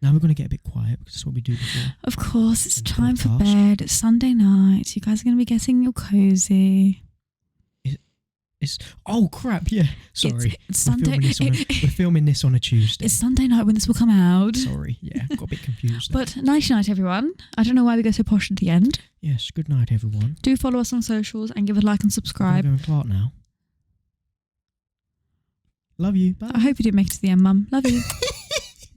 Now we're going to get a bit quiet because that's what we do before. Of course, it's time for bed. It's Sunday night. You guys are going to be getting your cozy. Oh crap! Yeah, sorry. It's Sunday. We're filming this on a Tuesday. It's Sunday night when this will come out. Sorry, yeah, got a bit confused. But night night, everyone. I don't know why we go so posh at the end. Yes, good night, everyone. Do follow us on socials and give a like and subscribe. I'm going Clark now. Love you. Bye. I hope you didn't make it to the end, Mum. Love you.